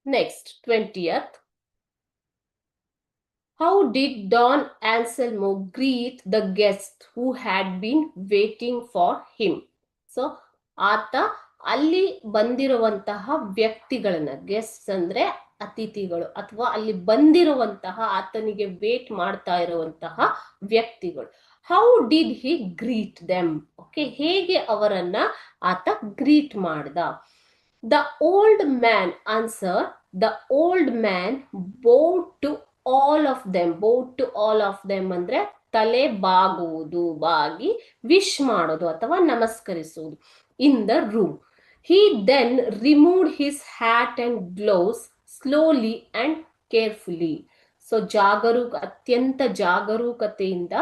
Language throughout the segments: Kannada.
Next, 20th. How did Don Anselmo greet the guests who had been waiting for him? So, ಆತ ಅಲ್ಲಿ ಬಂದಿರುವಂತಹ ವ್ಯಕ್ತಿಗಳನ್ನ, ಗೆಸ್ಟ್ಸ್ ಅಂದ್ರೆ ಅತಿಥಿಗಳು, ಅಥವಾ ಅಲ್ಲಿ ಬಂದಿರುವಂತಹ ಆತನಿಗೆ ವೇಟ್ ಮಾಡ್ತಾ ಇರುವಂತಹ ವ್ಯಕ್ತಿಗಳು. How did he greet them? Okay, ಹೇಗೆ ಅವರನ್ನ ಆತ ಗ್ರೀಟ್ ಮಾಡ್ದ? The old man answer, the old man bowed to all of them. bowed to all of them ಅಂದ್ರೆ ತಲೆ ಬಾಗುವುದು, ಬಾಗಿ ವಿಶ್ ಮಾಡೋದು ಅಥವಾ ನಮಸ್ಕರಿಸುವುದು. In the room. He then removed his hat and gloves slowly and carefully. So ಅತ್ಯಂತ ಜಾಗರೂಕತೆಯಿಂದ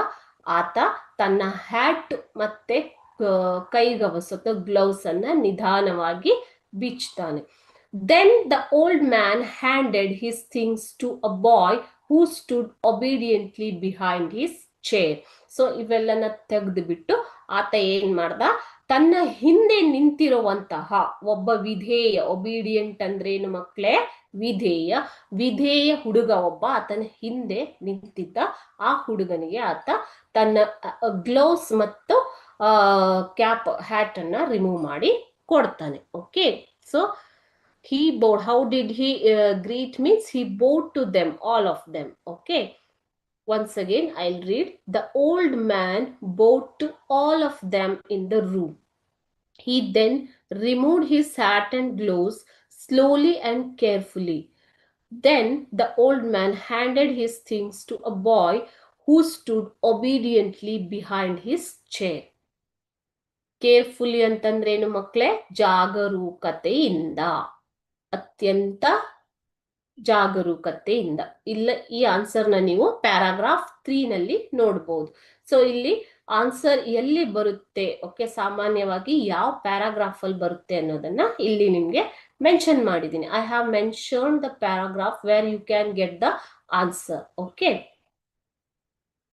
ಆತ ತನ್ನ ಹ್ಯಾಟ್ ಮತ್ತೆ ಕೈಗವಸು ಅಥವಾ ಗ್ಲೌಸ್ ಅನ್ನ ನಿಧಾನವಾಗಿ ಬಿಚ್ತಾನೆ. Then the old man handed his things to a boy who stood obediently behind his chair. So ಇವೆಲ್ಲನ ತೆಗೆದುಬಿಟ್ಟು ಆತ ಏನ್ ಮಾಡ್ದ, ತನ್ನ ಹಿಂದೆ ನಿಂತಿರುವಂತಹ ಒಬ್ಬ ವಿಧೇಯ, ಒಬಿಡಿಯಂಟ್ ಅಂದ್ರೇನು ಮಕ್ಕಳೇ? ವಿಧೇಯ ಹುಡುಗ ಒಬ್ಬ ಆತನ ಹಿಂದೆ ನಿಂತಿದ್ದ. ಆ ಹುಡುಗನಿಗೆ ಆತ ತನ್ನ ಗ್ಲೌಸ್ ಮತ್ತು ಕ್ಯಾಪ್, ಹ್ಯಾಟ್ ಅನ್ನ ರಿಮೂವ್ ಮಾಡಿ ಕೊಡ್ತಾನೆ. Okay, so he bowed. How did he greet? Means he bowed to them, all of them. Okay, once again I'll read. The old man bowed to all of them in the room. He then removed his hat and gloves slowly and carefully. Then the old man handed his things to a boy who stood obediently behind his chair. Carefully ಅಂತಂದ್ರೇನು ಮಕ್ಕಳೇ? ಜಾಗರೂಕತೆಯಿಂದ, ಅತ್ಯಂತ ಜಾಗರೂಕತೆಯಿಂದ. ಇಲ್ಲ, ಈ ಆನ್ಸರ್ನ ನೀವು ಪ್ಯಾರಾಗ್ರಾಫ್ 3 ನಲ್ಲಿ ನೋಡ್ಬೋದು. ಸೊ ಇಲ್ಲಿ ಆನ್ಸರ್ ಎಲ್ಲಿ ಬರುತ್ತೆ, ಓಕೆ, ಸಾಮಾನ್ಯವಾಗಿ ಯಾವ ಪ್ಯಾರಾಗ್ರಾಫ್ ಅಲ್ಲಿ ಬರುತ್ತೆ ಅನ್ನೋದನ್ನ ಇಲ್ಲಿ ನಿಮ್ಗೆ ಮೆನ್ಷನ್ ಮಾಡಿದ್ದೀನಿ. I have mention the paragraph where you can get the answer. Okay,